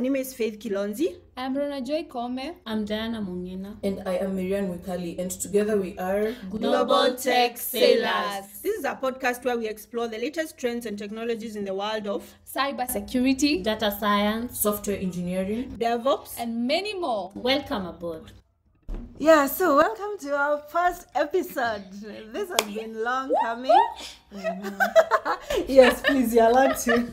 name is Kilonzi. I'm Rhonajoy Koome. I'm Mongina. And I am Mwikali. And together we are Global Tech Sailors. This is a podcast where we explore the latest trends and technologies in the world of cybersecurity, data science, software engineering, DevOps, and many more. Welcome aboard. Yeah, so welcome to our first episode. This has been long coming. Yes, please, you're allowed to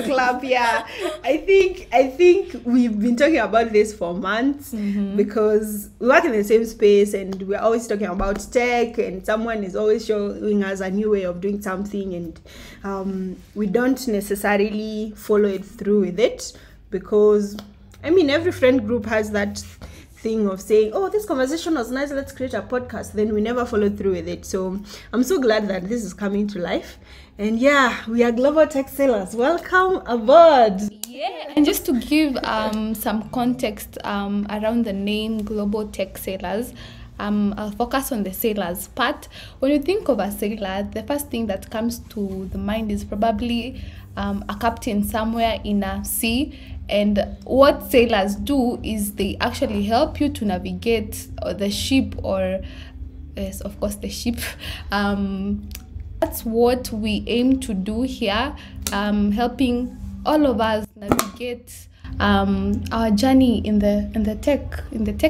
clap. Yeah, I think we've been talking about this for months because we work in the same space and we're always talking about tech, and someone is always showing us a new way of doing something, and we don't necessarily follow it through with it because every friend group has that thing of saying, oh, this conversation was nice, let's create a podcast. Then we never follow through with it. So I'm so glad that this is coming to life. And yeah, we are Global Tech Sailors. Welcome aboard. Yeah, and just to give some context around the name Global Tech Sailors, I'll focus on the sailors part. When you think of a sailor, the first thing that comes to the mind is probably a captain somewhere in a sea. And what sailors do is they actually help you to navigate the ship, or yes, of course, the ship. That's what we aim to do here, helping all of us navigate our journey in the tech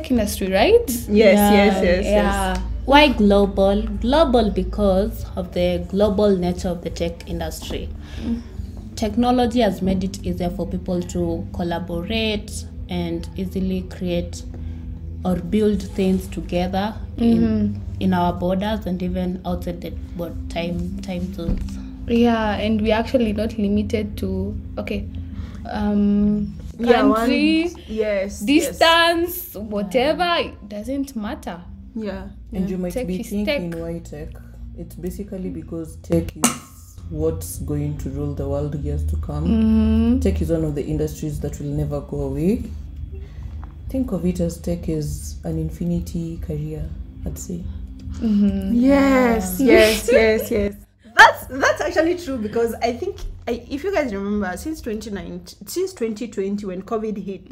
industry, right? Yes. Why global? Global because of the global nature of the tech industry. Technology has made it easier for people to collaborate and easily create or build things together in our borders and even outside the time zones. Yeah, and we're actually not limited to country, distance, whatever. It doesn't matter. Yeah. And you might be thinking, why tech? It's basically because tech is what's going to rule the world years to come. Tech is one of the industries that will never go away. Think of it as tech is an infinity career, I'd say. Yes. That's actually true, because I think, if you guys remember, since 2020 when COVID hit,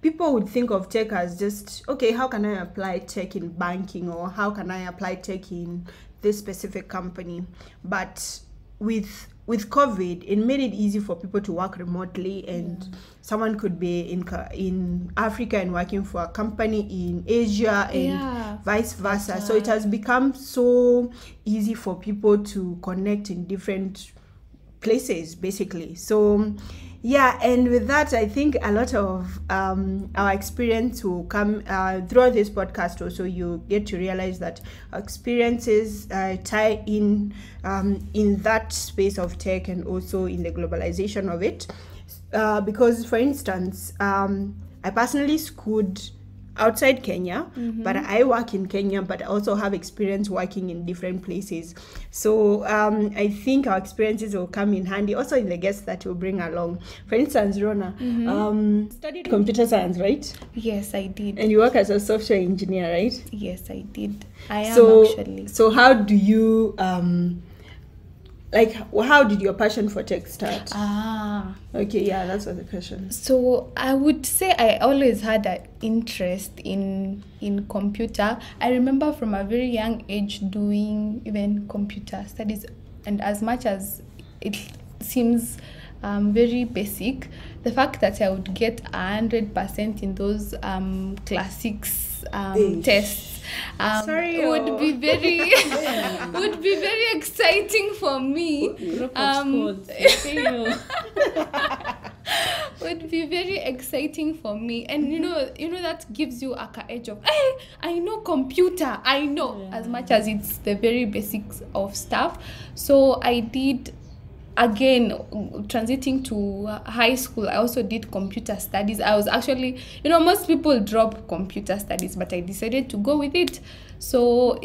people would think of tech as just, okay, how can I apply tech in banking, or how can I apply tech in this specific company? But with COVID, it made it easy for people to work remotely, and someone could be in Africa and working for a company in Asia and vice versa. So it has become so easy for people to connect in different places, basically. So yeah, and with that, I think a lot of our experience will come throughout this podcast. Also, you get to realize that our experiences tie in that space of tech, and also in the globalization of it. Because, for instance, I personally schooled outside Kenya, but I work in Kenya, but I also have experience working in different places. So I think our experiences will come in handy, also in the guests that we'll bring along. For instance, Rona, studied computer science, right? Yes, I did. And you work as a software engineer, right? Yes, I did. I am actually. So how do you how did your passion for tech start? Okay, yeah, that's what the question. So I would say I always had an interest in computer. I remember from a very young age doing even computer studies, and as much as it seems very basic, the fact that I would get 100% in those classics tests would be very exciting for me. Would be very exciting for me, and you know that gives you a edge of, hey, I know computer, I know, as much as it's the very basics of stuff. So I did. Again, transiting to high school, I also did computer studies. I was actually, most people drop computer studies, but I decided to go with it. So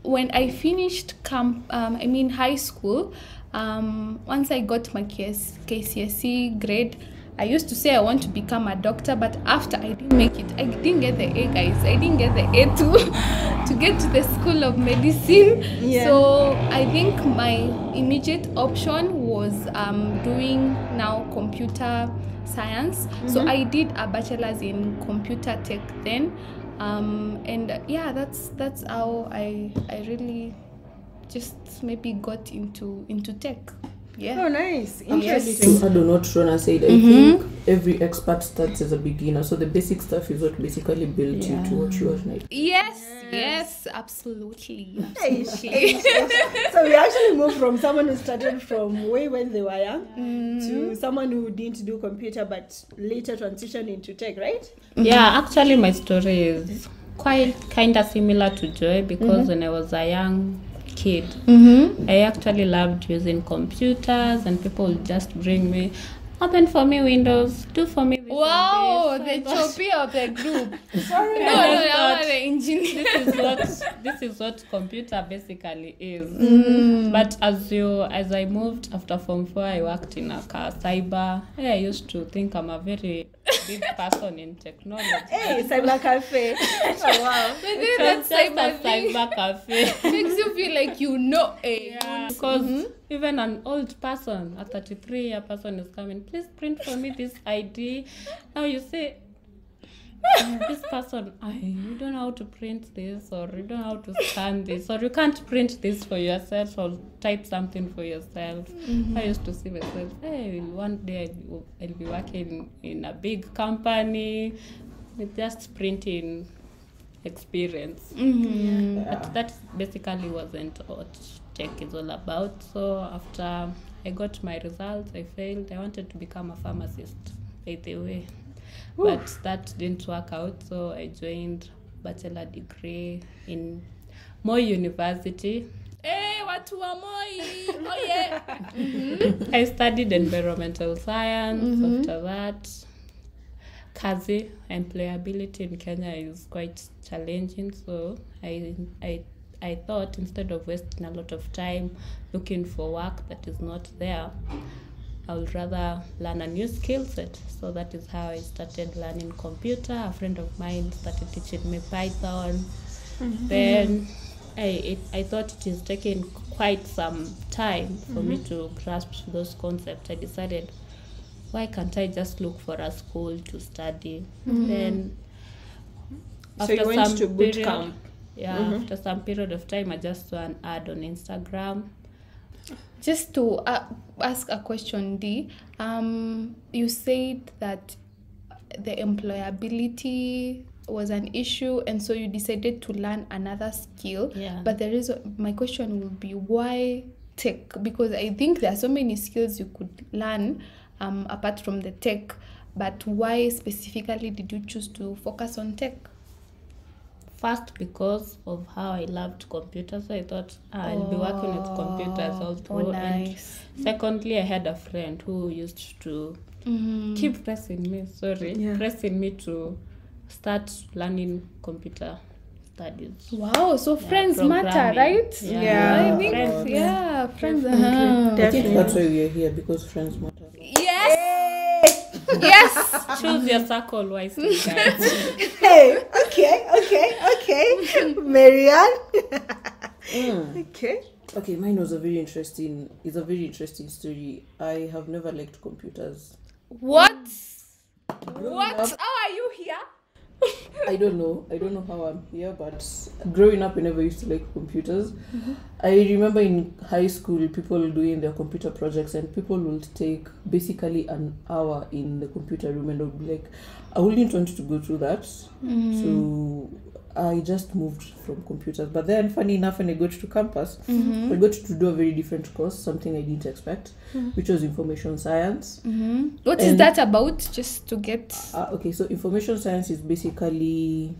when I finished high school, once I got my KCSE grade, I used to say I want to become a doctor, but after I didn't make it. I didn't get the A, guys. I didn't get the A to get to the School of Medicine. Yeah. So I think my immediate option was doing now computer science. So I did a bachelor's in computer tech then. And yeah, that's how I really just maybe got into tech. Yeah. Oh, nice. Actually, Interesting. to add on what Rona said, I think every expert starts as a beginner. So the basic stuff is what basically built you to what you are now. Yes, absolutely. Hey, so we actually moved from someone who started from way when they were young to someone who didn't do computer but later transitioned into tech, right? Yeah, actually my story is quite kind of similar to Joy, because when I was a young kid, I actually loved using computers, and people would just bring me, open for me Windows, do for me this. Wow, and this. the choppy of the group. Sorry. No, I'm the engineer. This is what computer basically is. But as I moved after Form 4, I worked in a cyber. I used to think I'm a very big person in technology. Hey, cyber cafe. Oh, wow. Maybe It's that's just a cyber cyber cafe. makes you feel like you know. Yeah, because even an old person, a 33-year person is coming, please print for me this ID. Now you say, this person, you don't know how to print this, or you don't know how to scan this, or you can't print this for yourself, or type something for yourself. I used to see myself, hey, one day I'll be working in a big company with just printing experience. But that basically wasn't what tech is all about. So after I got my results, I failed. I wanted to become a pharmacist, by the way. But that didn't work out, so I joined bachelor degree in Moi University. Hey, watu wa Moi. Oh yeah. I studied environmental science. After that, kazi, employability in Kenya is quite challenging, so I thought, instead of wasting a lot of time looking for work that is not there, I would rather learn a new skill set. So that is how I started learning computer. A friend of mine started teaching me Python. Then I thought it is taking quite some time for me to grasp those concepts. I decided, why can't I just look for a school to study? Then So you went to boot camp. After some period of time, I just saw an ad on Instagram. Just to ask a question, D. You said that the employability was an issue, and so you decided to learn another skill. Yeah. But my question would be, why tech? Because I think there are so many skills you could learn apart from the tech. But why specifically did you choose to focus on tech? First, because of how I loved computers, so I thought I'll be working with computers all through. Nice. And secondly, I had a friend who used to keep pressing me to start learning computer studies. Wow, so friends matter, programming. right? Yeah. I think, friends. I think that's why we are here, because friends matter. Yes. Yes. Choose your circle wisely, guys. Hey, okay. Marianne. Okay, mine was a very interesting story. I have never liked computers. What? What? How are you here? I don't know how I'm here, but growing up I never used to like computers. I remember in high school people doing their computer projects, and people would take basically an hour in the computer room, and would be like, I wouldn't want to go through that. So I just moved from computers. But then, funny enough, when I got to campus, I got to do a very different course, something I didn't expect, which was information science. What is that about? Just to get... Okay, so information science is basically,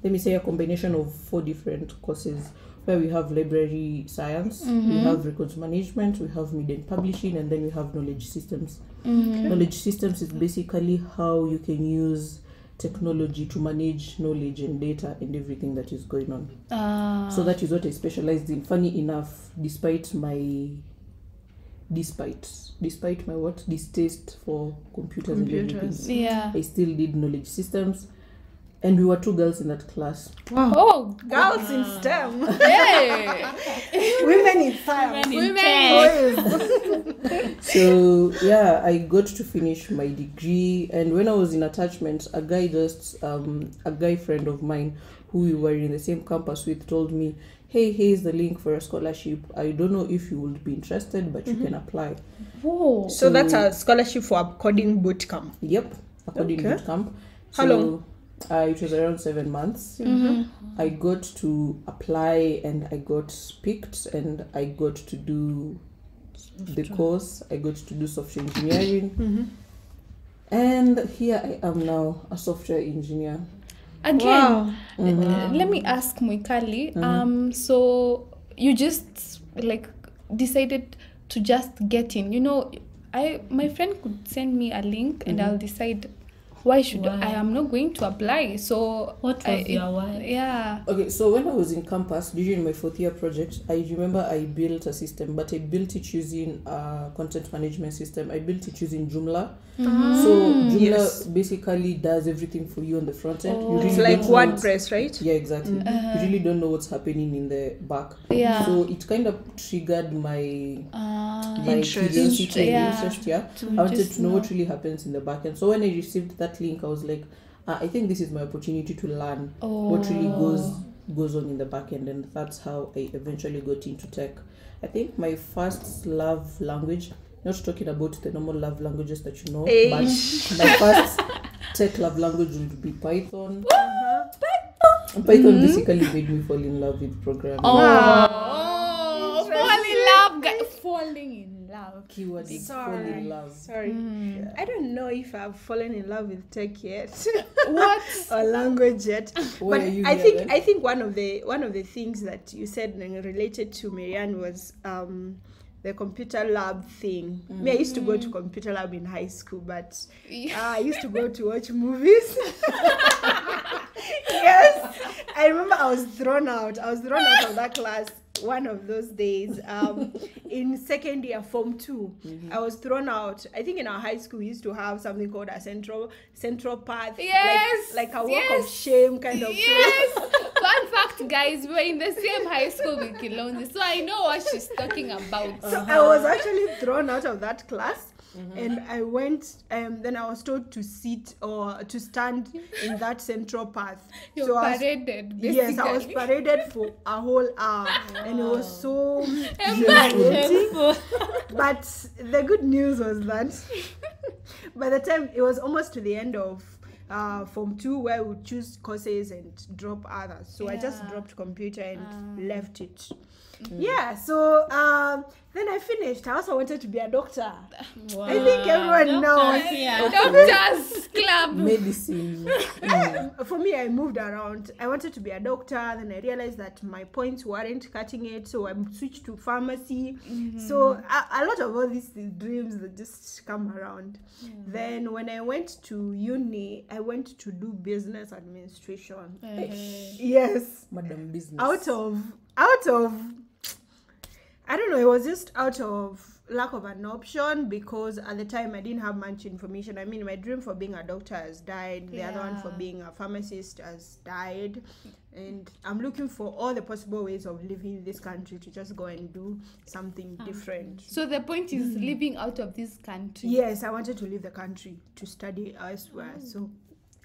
let me say, a combination of 4 different courses, where we have library science, we have records management, we have media and publishing, and then we have knowledge systems. Knowledge systems is basically how you can use technology to manage knowledge and data and everything that is going on. So that is what I specialized in. Funny enough, despite my distaste for computers and everything, Yeah. I still did knowledge systems. And we were 2 girls in that class. Wow. Oh, Girls in STEM. hey. Women in science. So yeah, I got to finish my degree, and when I was in attachment, a guy friend of mine who we were in the same campus with told me, hey, here's the link for a scholarship. I don't know if you would be interested, but you can apply. Whoa. So that's a scholarship for a coding bootcamp. Yep, a coding bootcamp. How long? It was around 7 months. I got to apply and I got picked and I got to do the course. I got to do software engineering. And here I am now, a software engineer. Again, let me ask Mwikali. So you just like decided to just get in. You know, my friend could send me a link and I'll decide why I am not going to apply. So what was your why? Yeah. Okay, so when I was in campus during my 4th year project, I remember I built a system, but I built it using a content management system. I built it using Joomla. So Joomla basically does everything for you on the front end. You really It's like WordPress, right? Yeah, exactly. You really don't know what's happening in the back. Yeah. So it kind of triggered my Interest. curiosity and Yeah. interest. Yeah, I wanted to know what really happens in the back end. So when I received that link, I was like, I think this is my opportunity to learn what really goes on in the back end, and that's how I eventually got into tech. I think my first love language, not talking about the normal love languages that you know, but my first tech love language would be Python. Python basically made me fall in love with programming. Falling in love. Keyword is fall in love. Sorry. I don't know if I've fallen in love with tech yet. What? Or language yet. Why But are you I here think then? I think one of the things that you said related to Marianne was the computer lab thing. Me, I used to go to computer lab in high school, but I used to go to watch movies. Yes, I remember I was thrown out of that class one of those days in second year form 2. I was thrown out. I think in our high school we used to have something called a central path. Yes, like a walk of shame kind of Yes. Fun fact, guys, we were in the same high school with Kilonzi, so I know what she's talking about. So I was actually thrown out of that class. And I went, then I was told to sit or to stand in that central path. You're so paraded, basically. Yes, I was paraded for a whole hour. And it was so humiliating. But the good news was that by the time it was almost to the end of Form 2, where I would choose courses and drop others. So I just dropped computer and left it. Yeah, so then I finished. I also wanted to be a doctor. Wow. I think everyone knows. Doctors Club. Medicine. For me, I moved around. I wanted to be a doctor. Then I realized that my points weren't cutting it. So I switched to pharmacy. So a lot of all these dreams that just come around. Then when I went to uni, I went to do business administration. Yes. Madam Business. Out of I don't know, it was just out of lack of an option, because at the time I didn't have much information. I mean, my dream for being a doctor has died. The other one for being a pharmacist has died. And I'm looking for all the possible ways of living in this country to just go and do something different. So the point is living out of this country. Yes, I wanted to leave the country to study elsewhere. So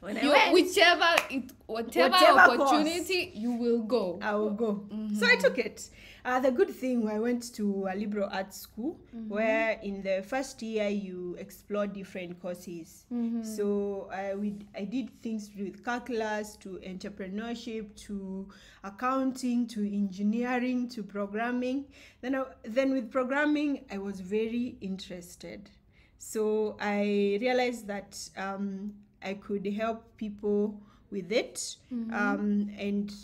when You, I went, whatever opportunity, you will go. I will go. So I took it. The good thing, I went to a liberal arts school where in the first year you explore different courses. So I did things to do with calculus, to entrepreneurship, to accounting, to engineering, to programming. Then with programming, I was very interested. So I realized that I could help people with it. And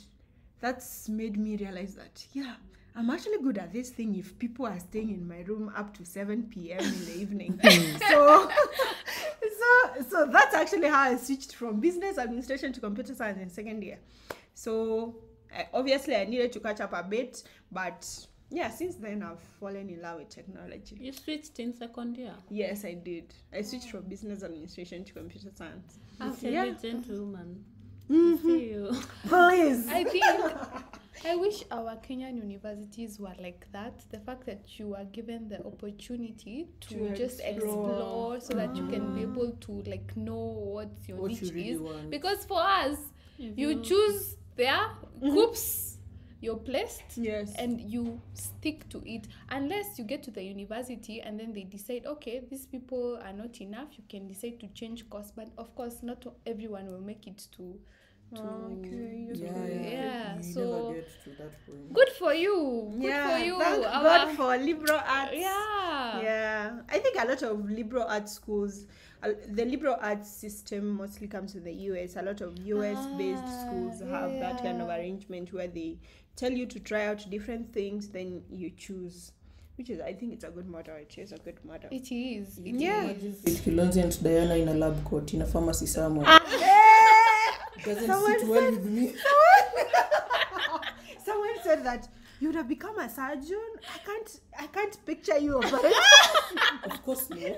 that's made me realize that, I'm actually good at this thing if people are staying in my room up to 7 p.m. in the evening. So that's actually how I switched from business administration to computer science in second year. So obviously I needed to catch up a bit, but since then I've fallen in love with technology. You switched in second year? Yes, I did. I switched from business administration to computer science. Intelligent woman. See you. Please. I think I wish our Kenyan universities were like that. The fact that you are given the opportunity to just explore so that you can be able to like know what your niche you really is. want. Because for us, you choose there, groups, you're placed, Yes. and you stick to it. Unless you get to the university and then they decide, okay, these people are not enough, you can decide to change course. But of course, not everyone will make it to Yeah. You so never get to that point. good for you. Good for you. Thank God for liberal arts. Yeah. I think a lot of liberal arts schools, the liberal arts system mostly comes from the US. A lot of US-based schools have that kind of arrangement where they tell you to try out different things, then you choose. Which is, I think it's a good model. It is a good model. It is. Imagine Kilonzi and Diana in a lab coat in a pharmacy somewhere. Doesn't sit well with me. Someone said that you would have become a surgeon. I can't picture you operating. Of course, no.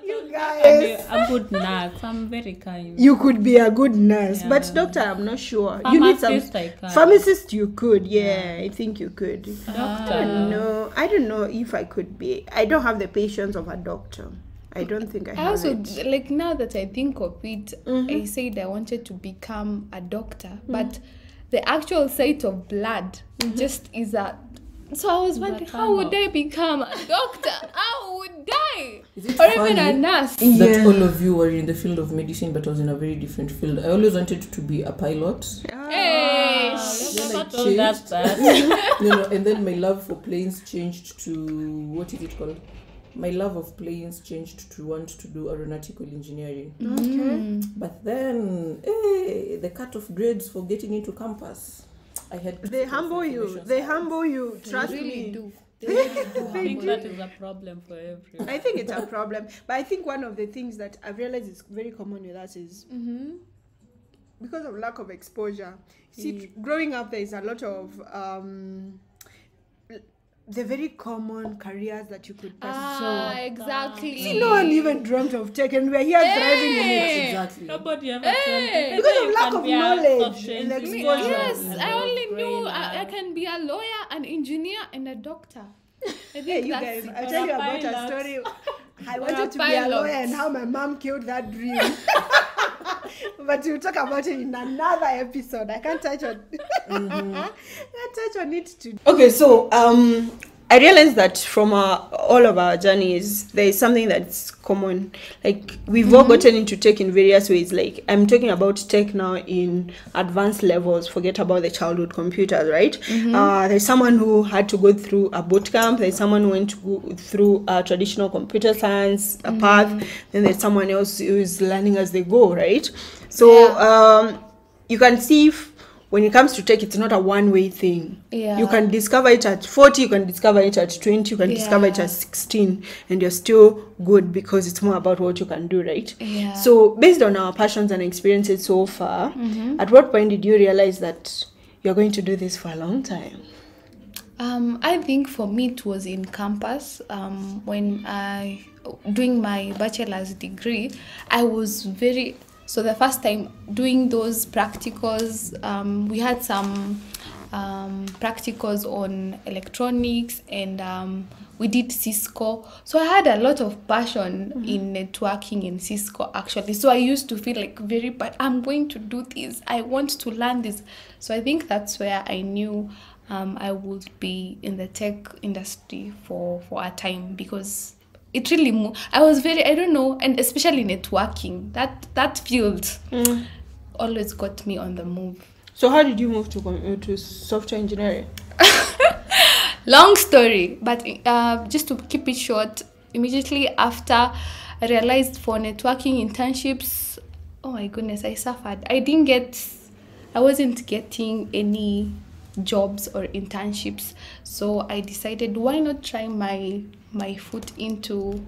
You guys. I'm a good nurse. I'm very kind. You could be a good nurse, Yeah. but doctor, I'm not sure. You need some I can. pharmacist. You could, I think you could. Doctor. I don't know if I could be. I don't have the patience of a doctor. I don't think I have Also, it. like now that I think of it, I said I wanted to become a doctor, but the actual sight of blood just is a. So I was wondering, how would I become a doctor? How would I? Is it Or funny even a nurse? that all of you were in the field of medicine, but I was in a very different field? I always wanted to be a pilot. Hey, Then I told us changed. that. No, and then my love for planes changed to, what is it called? My love of planes changed to want to do aeronautical engineering. Okay. But then, the cut-off grades for getting into campus, I had. They humble you. They humble you. Trust they really me. do. They really do. I think that is a problem for everyone. I think it's a problem. But I think one of the things that I've realized is very common with us is because of lack of exposure. See, growing up, there is a lot of the very common careers that you could pursue. Exactly. See, no one even dreamt of tech, and we're here thriving in it. Exactly. Nobody ever told Because of lack of knowledge and exposure. Yes, I only knew I can be a lawyer, an engineer, and a doctor. I think Hey, you that's guys, it. I'll tell you about a pilot. story. I Or wanted a to be a pilot. lawyer and how my mom killed that dream. But we'll talk about it in another episode. I can't touch on I can't touch on it today. Okay, so I realized that from all of our journeys, there is something that's common. Like, we've all gotten into tech in various ways. Like, I'm talking about tech now in advanced levels. Forget about the childhood computers, right? There's someone who had to go through a boot camp. There's someone who went to go through a traditional computer science path. Then there's someone else who is learning as they go, right? So you can see when it comes to tech, it's not a one-way thing. Yeah. You can discover it at 40, you can discover it at 20, you can discover it at 16, and you're still good because it's more about what you can do, right? Yeah. So based on our passions and experiences so far, at what point did you realize that you're going to do this for a long time? I think for me it was in campus. When I doing my bachelor's degree, I was very. So the first time doing those practicals, we had some practicals on electronics, and we did Cisco. So I had a lot of passion in networking in Cisco, actually. So I used to feel like very bad. I'm going to do this. I want to learn this. So I think that's where I knew I would be in the tech industry for a time, because it really I was very, I don't know, and especially networking, that field always got me on the move. So how did you move to software engineering? Long story, but just to keep it short, immediately after I realized for networking internships, oh my goodness, I suffered. I wasn't getting any jobs or internships, so I decided, why not try my foot into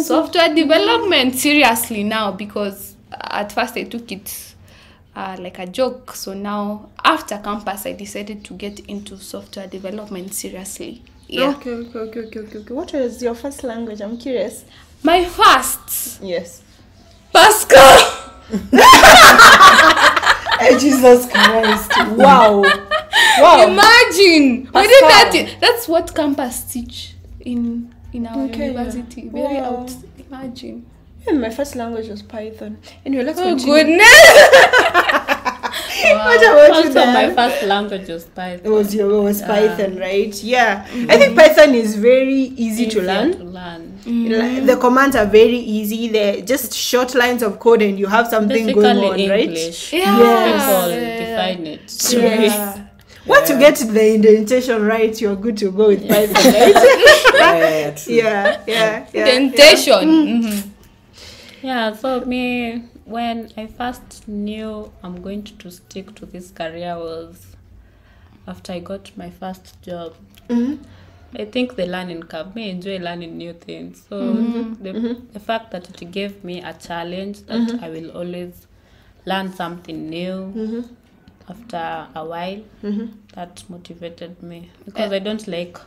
software development seriously now, because at first I took it like a joke. So now after campus I decided to get into software development seriously. Okay. What was your first language? I'm curious. My first, Yes. Pascal. Jesus Christ. Wow. Imagine. That's what campus teach in our university. Very Wow. out. Imagine. Yeah, my first language was Python. Anyway, let's Oh continue. goodness. What about you, Also, Dan? my first language was Python. It was Python, right? Yeah. I think Python is very easy to learn. Like, the commands are very easy. They're just short lines of code and you have something Basically going on, English. right? Yeah. Yes. People define it. Yeah. Once you get the indentation right, you're good to go with Python, right? Yeah, true. Yeah. Indentation. Yeah, so me, when I first knew I'm going to stick to this career was after I got my first job. I think the learning curve, me enjoy learning new things. So the fact that it gave me a challenge that I will always learn something new after a while, that motivated me. Because I don't like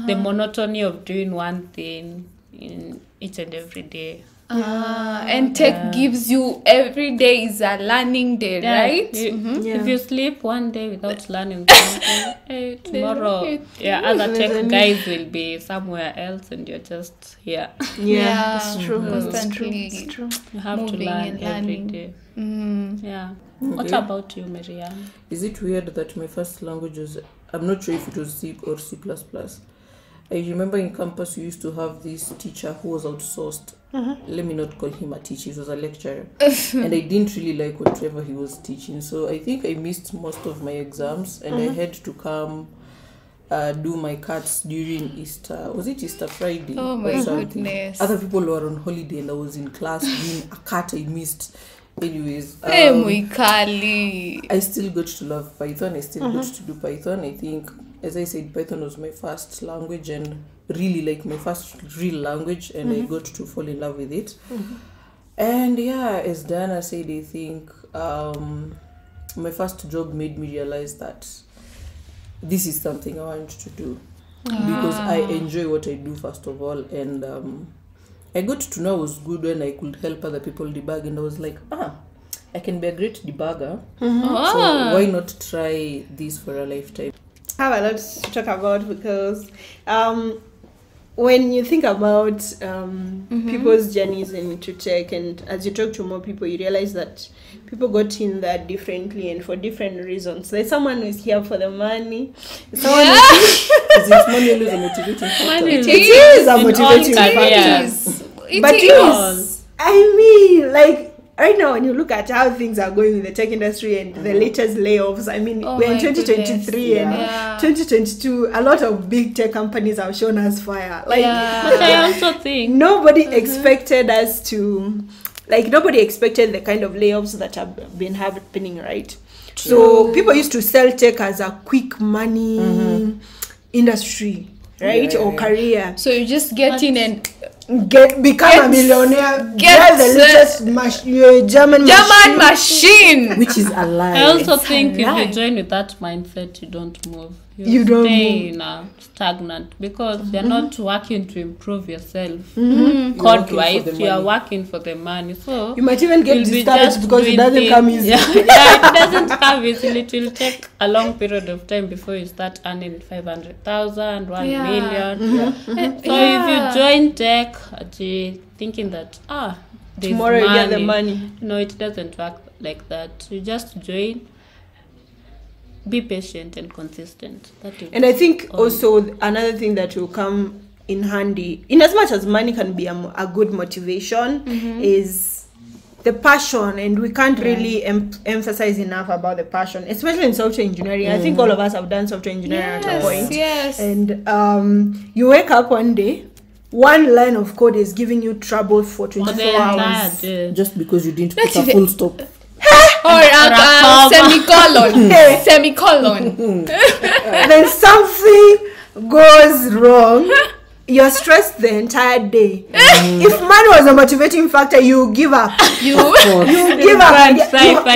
the monotony of doing one thing in each and every day. And tech gives you every day is a learning day, right? If you sleep one day without learning something, tomorrow, other tech guys will be somewhere else and you're just here. Yeah, it's true. Constantly It's true. You have to moving learn and every learning. day. Yeah. Okay. What about you, Marianne? Is it weird that my first language was, I'm not sure if it was C or C++. I remember in campus we used to have this teacher who was outsourced. Let me not call him a teacher, he was a lecturer. And I didn't really like whatever he was teaching. So I think I missed most of my exams and I had to come do my cuts during Easter. Was it Easter Friday? Oh my or something? goodness. Other people were on holiday and I was in class doing a cut I missed. Anyways, Hey, Mwikali. I still got to love Python. I still got to do Python. I think, as I said, Python was my first language and really like my first real language, and I got to fall in love with it. And yeah, as Diana said, I think my first job made me realize that this is something I want to do because I enjoy what I do first of all, and I got to know I was good when I could help other people debug, and I was like, I can be a great debugger. So why not try this for a lifetime? I have a lot to talk about because when you think about people's journeys into tech, and as you talk to more people, you realize that people got in there differently and for different reasons. There's someone who's here for the money. Someone Is it money always a motivating factor? it is a In all motivating careers. factor. But yes, I mean, like, right now, when you look at how things are going in the tech industry and the latest layoffs, I mean, we're in 2023 and 2022, a lot of big tech companies have shown us fire. Like, But I also think nobody expected us to, like, nobody expected the kind of layoffs that have been happening, right? So people used to sell tech as a quick money industry, right? Or career. So you just get in and Become a millionaire. Get the latest German machine. Which is a lie. I also think if you join with that mindset, you don't move. You don't stay move. in a stagnant because you're not working to improve yourself. You're Code-wise, working for the you are money. working for the money. So You might even get you'll be discouraged just because it doing doesn't things- come easy. Yeah, it doesn't come easily. It will take a long period of time before you start earning 500,000, 1 million. So if you join tech, thinking that there's Tomorrow you money. get the money. No, it doesn't work like that. You just join. Be patient and consistent. That is And I think also another thing that will come in handy, in as much as money can be a good motivation, is the passion. And we can't really emphasize enough about the passion, especially in software engineering. I think all of us have done software engineering at a point. Yes. And you wake up one day, one line of code is giving you trouble for 24 hours. Just because you didn't put a full stop. Or a semicolon. Then something goes wrong. You're stressed the entire day. If money was a motivating factor, you give up. You give up.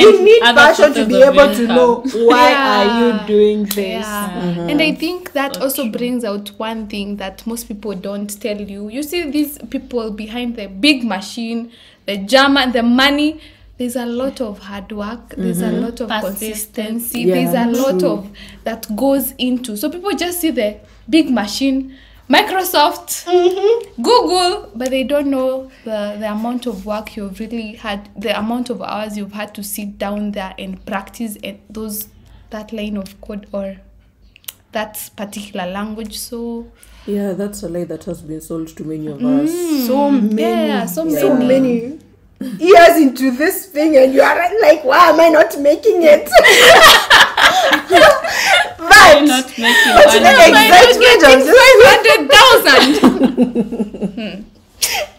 You need passion to be able to know why are you doing this. And I think that also brings out one thing that most people don't tell you. You see these people behind the big machine, the German, the money. there's a lot of hard work, there's a lot of consistency, Yeah, there's a lot true. of that goes into. So people just see the big machine, Microsoft, Google, but they don't know the amount of work you've really had, the amount of hours you've had to sit down there and practice that line of code or that particular language. So Yeah, that's a lie that has been sold to many of us. So many. yeah, So many. many years into this thing, and you are like, why am I not making it? But Not making but money. the excitement of just 500,000.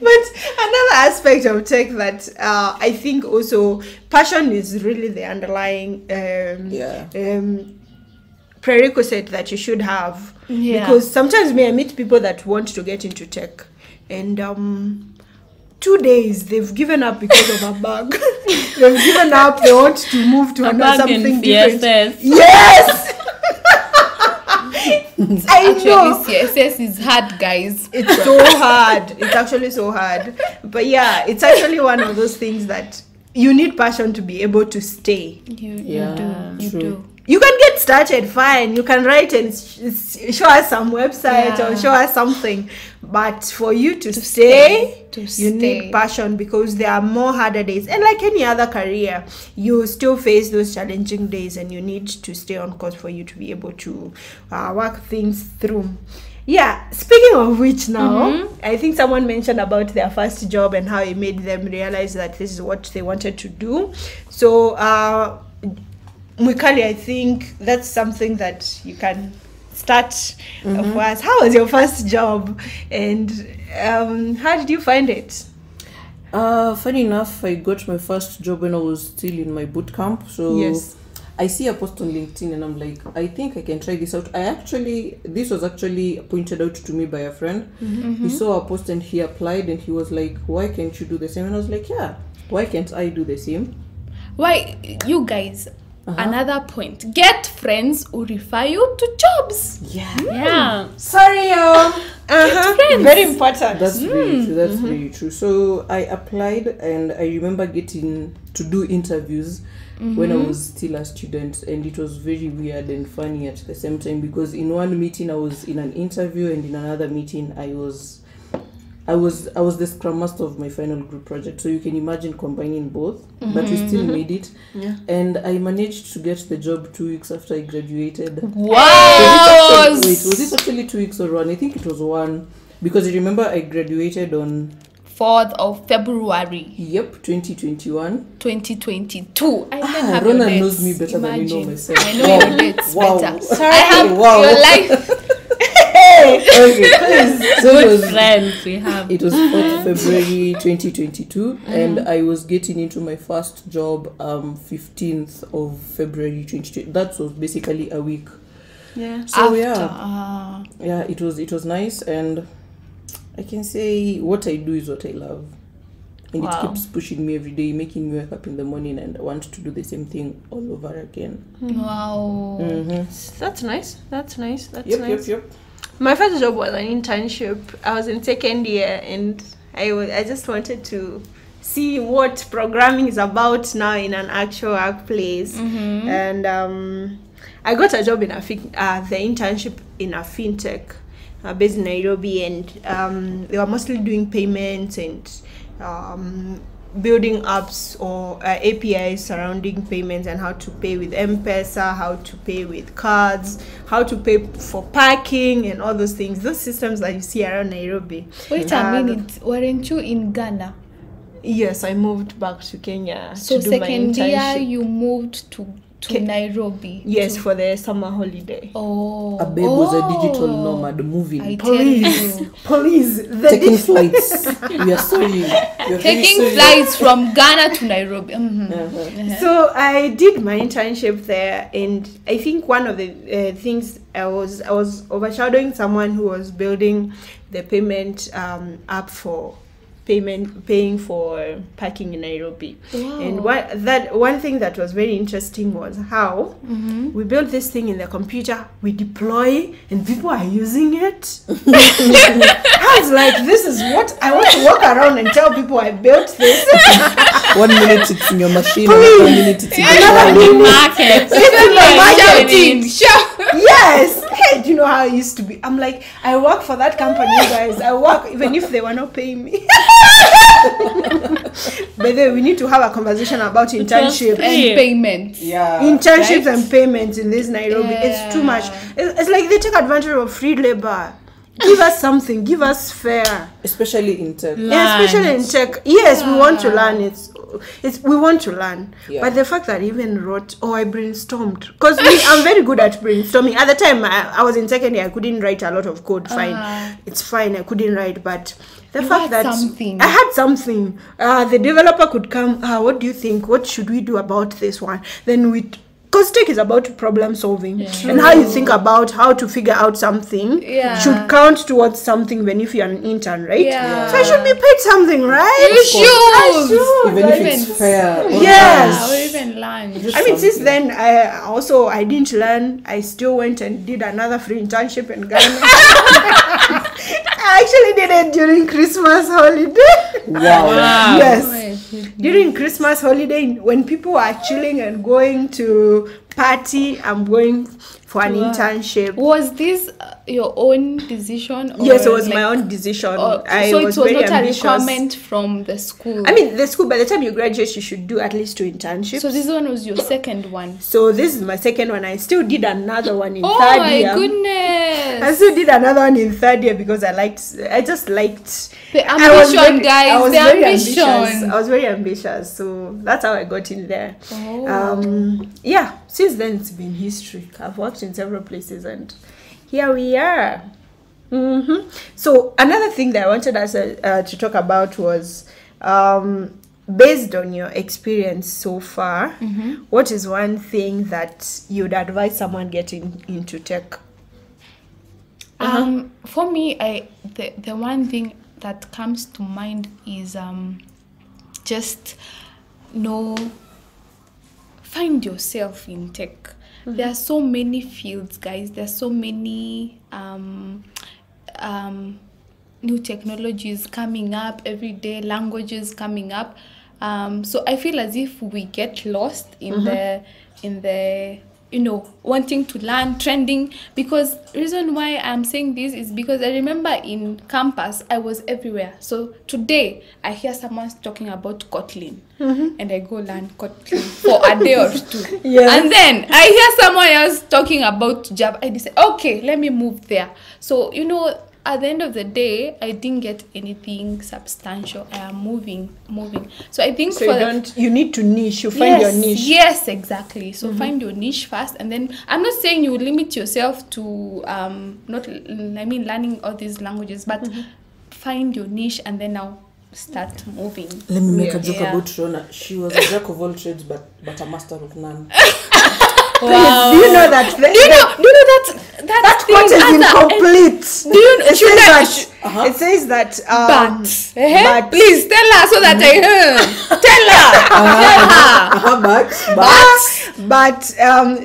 But another aspect of tech that I think also passion is really the underlying prerequisite that you should have. Yeah. Because sometimes I meet people that want to get into tech, and 2 days they've given up because of a bug. They've given up. They want to move to another bug in something different. CSS. Yes. I know. Actually, CSS is hard, guys. It's so hard. It's actually so hard. But yeah, it's actually one of those things that you need passion to be able to stay. You do. You can get started, fine. You can write and show us some website or show us something. But for you to stay, you need passion, because there are more harder days. And like any other career, you still face those challenging days, and you need to stay on course for you to be able to work things through. Yeah, speaking of which now, I think someone mentioned about their first job and how it made them realize that this is what they wanted to do. So, Mwikali, I think that's something that you can start for us. How was your first job, and how did you find it? Funny enough, I got my first job when I was still in my boot camp. So Yes. I see a post on LinkedIn and I'm like, I think I can try this out. This was actually pointed out to me by a friend. He saw a post and he applied, and he was like, why can't you do the same? And I was like, yeah, why can't I do the same? Why, you guys, another point, get friends who refer you to jobs. Yeah. Sorry, very important. That's very true. That's very true. So I applied, and I remember getting to do interviews when I was still a student, and it was very weird and funny at the same time, because in one meeting I was in an interview, and in another meeting I was the scrum master of my final group project. So you can imagine combining both, but we still made it. Yeah. And I managed to get the job 2 weeks after I graduated. Wow! Was this actually 2 weeks or 1? I think it was 1, because I remember I graduated on 4th of February 2021. 2022. I even have Rona your dates. knows me better than I know myself. I know your dates better. Sorry. I have your life. Okay, so Friends we have. it was 4th February 2022, and I was getting into my first job 15th of February 2022. That was basically a week. Yeah. So After, it was nice, and I can say what I do is what I love, and it keeps pushing me every day, making me wake up in the morning and want to do the same thing all over again. wow. That's nice. That's nice. Yep. My first job was an internship. I was in second year, and I just wanted to see what programming is about now in an actual workplace. And I got a job in the internship in a fintech based in Nairobi, and they were mostly doing payments and building apps or APIs surrounding payments, and how to pay with M-Pesa, how to pay with cards, how to pay for parking, and all those things. Those systems that you see around Nairobi. Wait a minute. Weren't you in Ghana? Yes, I moved back to Kenya So to do my second year internship. you moved to Nairobi. Yes, for the summer holiday. Oh. A babe was a digital nomad moving. I tell you. Police, Taking flights. We are sorry. We are very Taking sorry. flights from Ghana to Nairobi. So I did my internship there, and I think one of the things I was overshadowing someone who was building the payment app for paying for parking in Nairobi. Wow. And one thing that was very interesting was how we built this thing in the computer, we deploy, and people are using it. I was like, this is what I want to walk around and tell people I built this. 1 minute it's in your machine, Please. 1 minute it's in the your market. Yes. Hey, do you know how I used to be? I'm like, I work for that company, guys. I work even if they were not paying me. But then we need to have a conversation about internship And payments. Yeah. internships Right? and payments in this Nairobi. It's too much. Yeah. It's like they take advantage of free labor. Give us something. Give us fair. Especially in tech. Yeah, especially in tech. Yes, we want to learn. It's we want to learn. Yeah. But the fact that I even wrote, I brainstormed, because I'm very good at brainstorming. At the time, I was in second year. I couldn't write a lot of code. Fine, it's fine. I couldn't write, but the You fact had that something. I had something. The developer could come. What do you think? What should we do about this one? Then we. Because tech is about problem solving, and how you think about how to figure out something should count towards something when if you're an intern, right? Yeah. So I should be paid something, right? You should. Even if it's fair. Yes. Or even lunch. I mean, since then, I didn't learn. I still went and did another free internship in Ghana. I actually did it during Christmas holiday. Wow. Yes. During Christmas holiday, when people are chilling and going to party, I'm going for an internship. Was this your own decision? Or Yes, it was my own decision. So I was it was very not ambitious. a requirement from the school. I mean, the school, by the time you graduate, you should do at least 2 internships. so this one was your second one. So this is my second one. I still did another one in Oh third my year. goodness! I still did another one in third year because I just liked The I was ambition, very- guys. I was The very ambition. ambitious. I was very ambitious, so that's how I got in there. Yeah, since then it's been history. I've worked in several places, and here we are. So another thing that I wanted us to talk about was, based on your experience so far, what is one thing that you'd advise someone getting into tech? For me, the one thing that comes to mind is just find yourself in tech. There are so many fields, guys. There are so many new technologies coming up every day, languages coming up. So I feel as if we get lost in the wanting to learn, trending, because reason why I'm saying this is because I remember in campus I was everywhere. So today I hear someone talking about Kotlin and I go learn Kotlin for a day or two. Yes. And then I hear someone else talking about Java. I decide, okay, let me move there. So at the end of the day, I didn't get anything substantial. I am moving. So I think you need to niche. You find your niche. Yes, exactly. So find your niche first, and then I'm not saying you limit yourself to learning all these languages, but find your niche and then now start moving. Let me make a joke about Rona. She was a jack of all trades, but a master of none. Wow. Do you know that? Do you know that quote is incomplete. Do you know? It says that. But please tell her so that I heard. But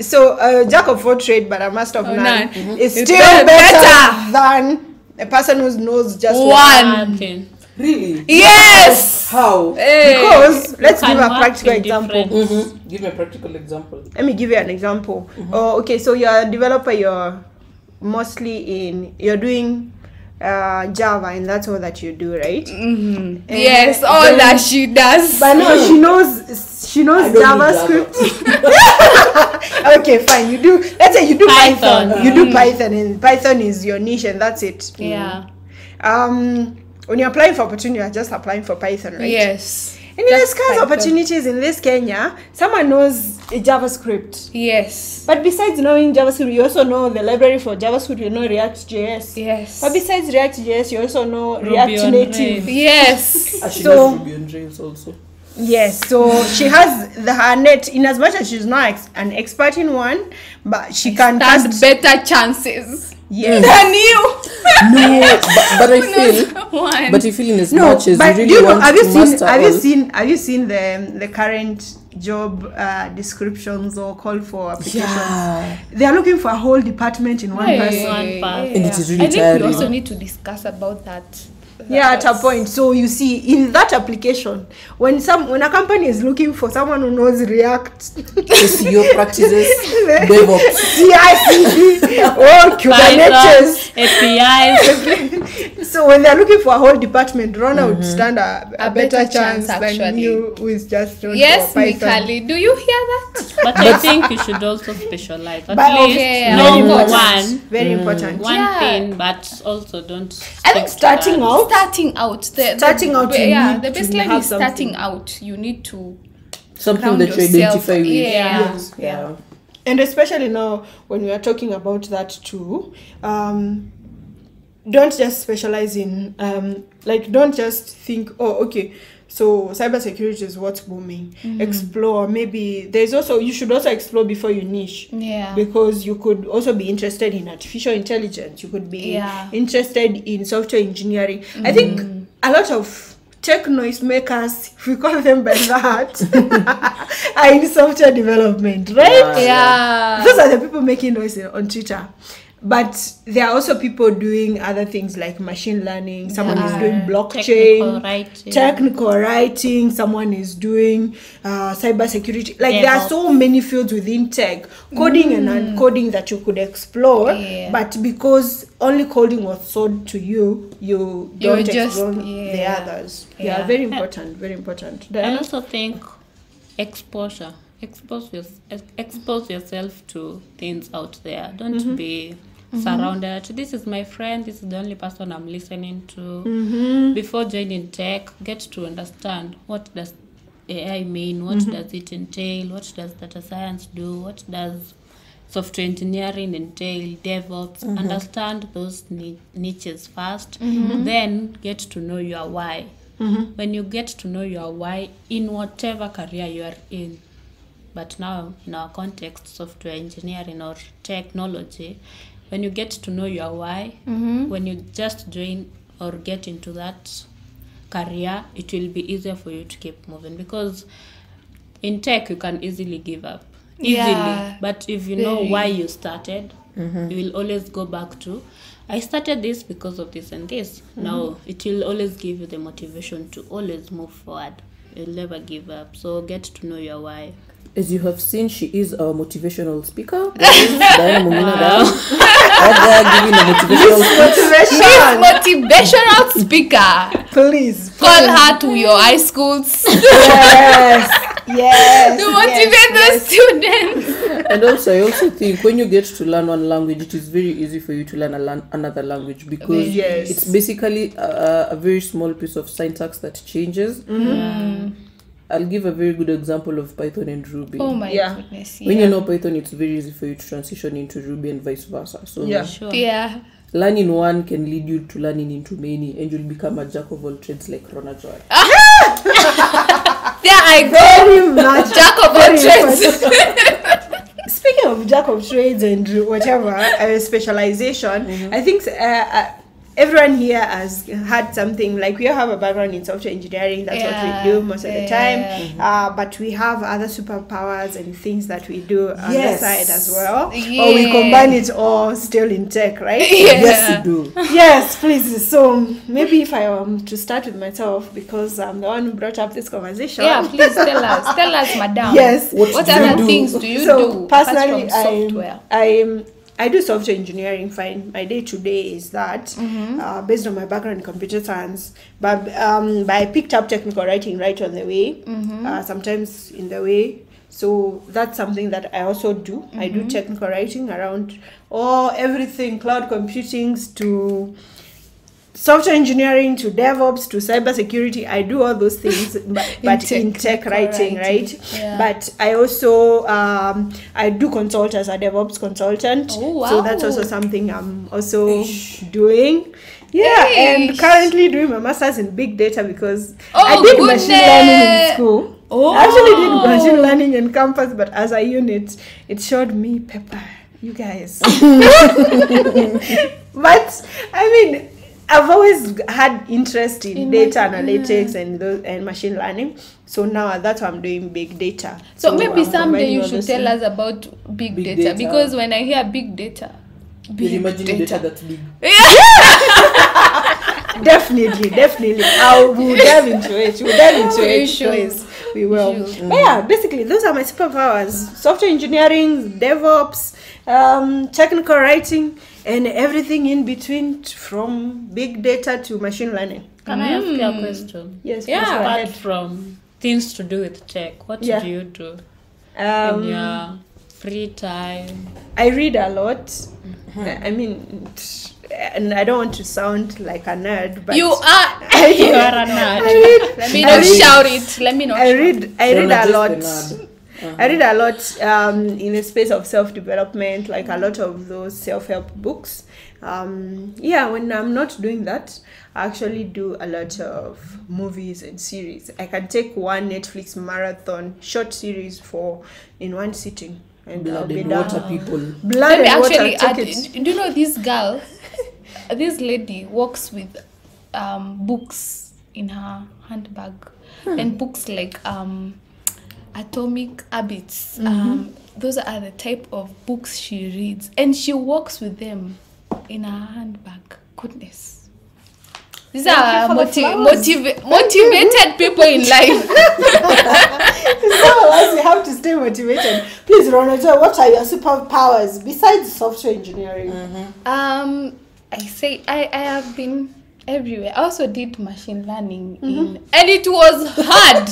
so jack of all trade, but a master of none is It's still better than a person who knows just one. Okay. Really? Yes. How? Because let's can give a work practical in example. different- Give me a practical example. Let me give you an example. Okay, so you're a developer. You're mostly you're doing Java, and that's all that you do, right? Yes, all that she does. But no, she knows JavaScript. Okay, fine. You do. Let's say you do Python. You do Python, and Python is your niche, and that's it. Yeah. When you're applying for opportunity, you're just applying for Python, right? Yes. And in Just this kind of Python. opportunities in this Kenya, someone knows JavaScript. Yes. But besides knowing JavaScript, you also know the library for JavaScript. You know React.js. Yes. But besides React.js, you also know Ruby React on Native. Rails. Yes. She So- knows Ruby on Rails also. Yes, so she has her net. In as much as she's not an expert in one, but she can Stand cast. better chances Yes. than you. No, but I feel. One. But you feel in as No, much as but you do really you know? want Have you to seen? master Have you seen the current job descriptions or call for applications? Yeah. They are looking for a whole department in one person. One path. And it is really I think tiring. we also need to discuss about that. at a point. So you see, in that application, when a company is looking for someone who knows React, SEO practices, DevOps, CI/CD, Kubernetes, APIs. So when they're looking for a whole department, Rona would stand a better chance than actually. you who is just known Yes, for Python. Mwikali, do you hear that? But I think you should also specialize. At But least okay, know very one important. Very important. one thing, but also don't. I think starting out, The you need to baseline have is something. starting out. You need to something ground that you yourself. identify with. Yeah. Yeah. And especially now when we are talking about that too, don't just specialize in don't just think, oh, okay, so cybersecurity is what's booming. Explore. Maybe you should also explore before you niche. Yeah. Because you could also be interested in artificial intelligence. You could be interested in software engineering. I think a lot of tech noise makers, if we call them by that, are in software development, right? Yeah. Those are the people making noise on Twitter. But there are also people doing other things like machine learning. Someone is doing blockchain, technical writing. Someone is doing cybersecurity. Like there are so many fields within tech, coding and uncoding that you could explore. Yeah. But because only coding was sold to you, you don't explore the others. Yeah, very important. Very important. I also think exposure. Expose yourself to things out there. Don't be surrounded. This is my friend. This is the only person I'm listening to. Before joining tech, get to understand what does AI mean. What does it entail? What does data science do? What does software engineering entail? DevOps. Understand those niches first. Then get to know your why. When you get to know your why in whatever career you are in. But now, in our context, software engineering or technology, when you get to know your why, when you just join or get into that career, it will be easier for you to keep moving. Because in tech, you can easily give up. Easily. But if you know why you started, you will always go back to, I started this because of this and this. Now, it will always give you the motivation to always move forward. You'll never give up. So get to know your why. As you have seen, she is our motivational speaker. Mongina giving a motivational speaker. Please call her to your high schools. Yes. To motivate the students. And also, I also think when you get to learn one language, it is very easy for you to learn another language because it's basically a very small piece of syntax that changes. I'll give a very good example of Python and Ruby. Oh my goodness. When you know Python, it's very easy for you to transition into Ruby and vice versa. So learning one can lead you to learning into many, and you'll become a jack of all trades like Rhonajoy. I very much jack of all trades. Speaking of jack of trades and whatever specialization, I think everyone here has had something, like we all have a background in software engineering. That's what we do most of the time. But we have other superpowers and things that we do on the side as well. Or we combine it all still in tech, right? Yes, you do. Yes, please. So maybe if I am to start with myself, because I'm the one who brought up this conversation. Yeah, please tell us, madam. Yes. What other things do you do? Personally, software? I do software engineering fine. My day-to-day is that, based on my background in computer science. But I picked up technical writing right on the way, sometimes in the way. So that's something that I also do. I do technical writing around everything, cloud computing to software engineering to DevOps to cybersecurity. I do all those things, but in tech writing, right? Yeah. But I also I do consult as a DevOps consultant. Oh, wow. So that's also something I'm also doing. Yeah, and currently doing my master's in big data because I did machine learning in school. I actually did machine learning in campus, but as a unit, it showed me paper. You guys. But I mean, I've always had interest in data analytics and machine learning. So now that's why I'm doing big data. So maybe someday you should tell us about big data. Because when I hear big data, you imagine data that's big. Definitely. We'll dive into it. Please. We will. But yeah, basically, those are my superpowers: software engineering, DevOps, technical writing, and everything in between, from big data to machine learning. Can I ask you a question? Yes. Apart from things to do with tech, what do you do in your free time? I read a lot. I mean, and I don't want to sound like a nerd, but You are a nerd. Let me not shout it. I read a lot. Uh-huh. I read a lot in the space of self-development, like a lot of those self-help books. When I'm not doing that, I actually do a lot of movies and series. I can take one Netflix marathon short series in one sitting. And Blood I'll be and done. water people. Blood and water, actually take add, it. do you know this girl, this lady works with books in her handbag, and books like Atomic Habits. Those are the type of books she reads, and she walks with them in her handbag. Goodness. These are motivated people in life. You have to stay motivated. Please, Rhonajoy, what are your superpowers besides software engineering? I say I have been everywhere. I also did machine learning and it was hard.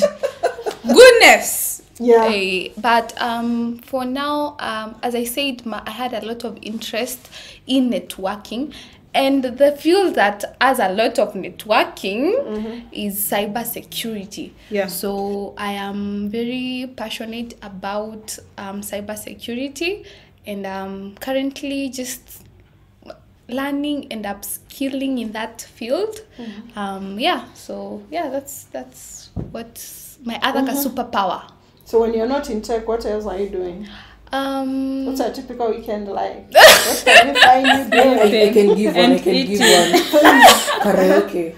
Goodness. Yeah. But for now, as I said, I had a lot of interest in networking. And the field that has a lot of networking is cybersecurity. Yeah. So I am very passionate about cybersecurity, and I'm currently just learning and upskilling in that field. That's what's my other superpower. So when you're not in tech, what else are you doing? What's a typical weekend like? What can you find you doing? I can give one. Karaoke.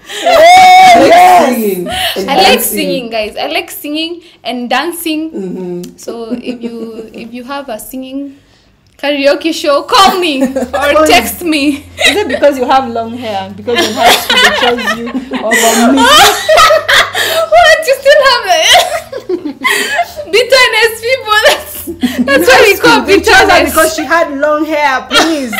Yes. I like singing, guys. I like singing and dancing. So if you have a singing karaoke show, call me or text me. Is it because you have long hair? Because in high school they chose you over me? What? You still have it? Bitterness, people. That's what we call bitterness. Because she had long hair, please.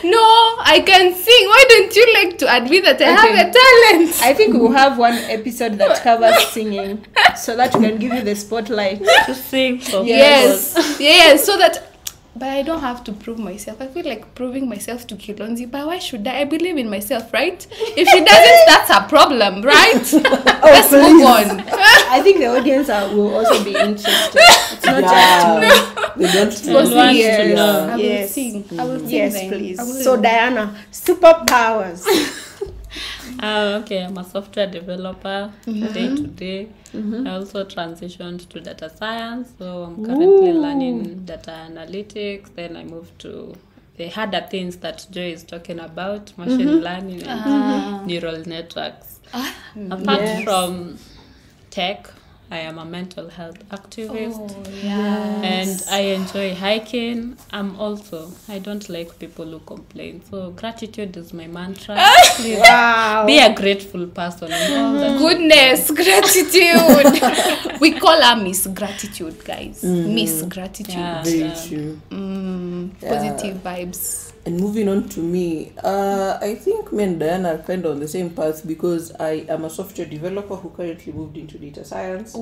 No, I can sing. Why don't you like to admit that I have a talent? I think we'll have one episode that covers singing, so that we can give you the spotlight to sing. Yes, so that. But I don't have to prove myself. I feel like proving myself to Kilonzi. But why should I? I believe in myself, right? If she doesn't, that's a problem, right? Let's move on. I think the audience will also be interested. It's not just me. They don't know. I will Yes. sing. I will sing. Yes, then. please. I will So sing. Diana, superpowers. I'm a software developer day to day. I also transitioned to data science, so I'm currently learning data analytics. Then I moved to the harder things that Joy is talking about, machine learning and neural networks. Apart from tech, I am a mental health activist. And I enjoy hiking. I don't like people who complain. So gratitude is my mantra. Please be a grateful person. Goodness, gratitude. We call her Miss Gratitude, guys. Miss Gratitude. Very true. Positive vibes. And moving on to me, I think me and Diana are kind of on the same path because I am a software developer who currently moved into data science.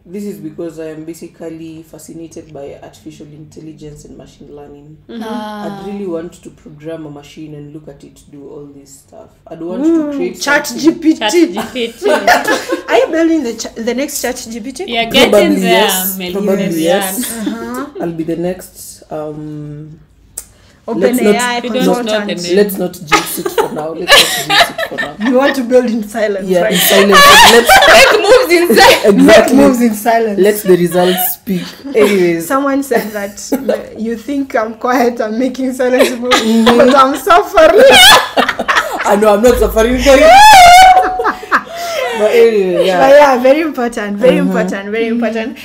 This is because I am basically fascinated by artificial intelligence and machine learning. I'd really want to program a machine and look at it do all this stuff. I'd want to create ChatGPT. Are you building the next ChatGPT? You're getting there. Probably yes. I'll be the next OpenAI consultant. Let's not jinx it for now. You want to build in silence, Yeah, right? in silence. Make moves inside. Exactly. Moves in silence. Let the results speak. Anyways. Someone said that you think I'm quiet, I'm making silence moves, but I'm suffering. I know I'm not suffering for you. But anyway, yeah. But yeah, very important, very important.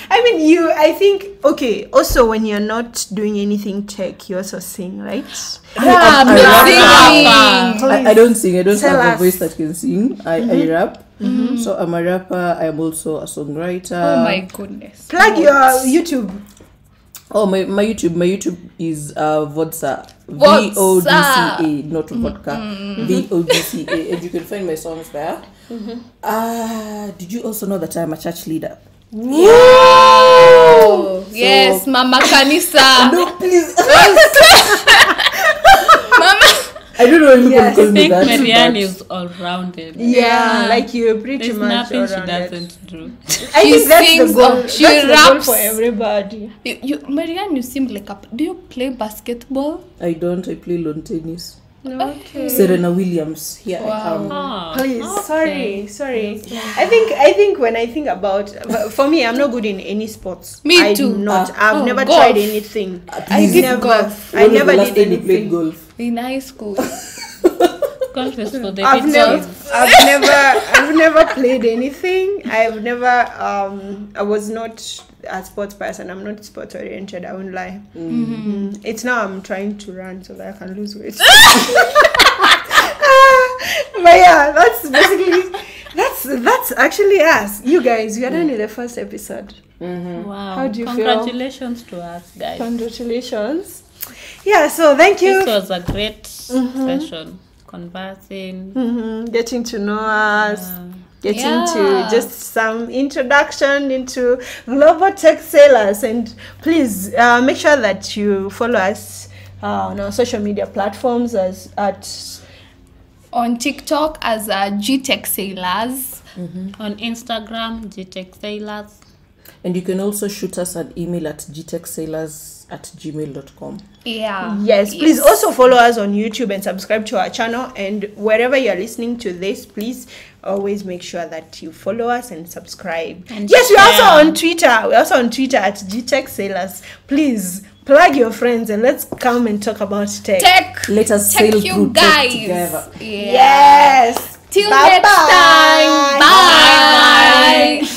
I mean, I think, okay, also when you're not doing anything tech, you also sing, right? I don't sing. I don't Tell have us. a voice that can sing. I rap. So I'm a rapper. I'm also a songwriter. Oh my goodness. Plug your YouTube. Oh, my YouTube is Vodsa. Vodsa. VODCA, not vodka. VODCA, and you can find my songs there. Did you also know that I'm a church leader? Oh, yes, Mama Kanisa. No, please. Mama. I don't know if people call I me think that. Marianne but- is all rounded. Yeah, like you pretty There's much nothing she all-rounded. doesn't do. I She think that's sings, the goal. she That's the goal raps. for everybody. Marianne, you seem like do you play basketball? I don't. I play lawn tennis. Okay. Serena Williams. Here I am. Oh, Please, okay. sorry. I think when I think about, for me, I'm not good in any sports. Me I'm too. not. I've never golf. tried anything. I did never. golf. I When was never the last did time you played anything. golf? In high school. Golf is for the I've kids. never played anything. I've never I was not a sports person. I'm not sports oriented, I won't lie. It's now I'm trying to run so that I can lose weight. But yeah, that's basically that's actually us. You guys, we are done with the first episode. Wow. How do you feel? Congratulations to us, guys. Congratulations. Yeah, so thank you. This was a great session. Conversing. Getting to know us. Getting Yeah. to just some introduction into global tech sailors, and please make sure that you follow us on our social media platforms as at On TikTok as GTech Sailors. On Instagram, GTech Sailors. And you can also shoot us an email at gtechsailors@gmail.com. Yeah. yes, please also follow us on YouTube and subscribe to our channel, and wherever you're listening to this, please always make sure that you follow us and subscribe. And yes, we're also share. on Twitter. We're also on Twitter at GTech Sailors. Please plug your friends and let's come and talk about tech. Tech. Let us Tech sail you through tech guys. together. Yeah. Yes. Till Bye-bye. next time. Bye.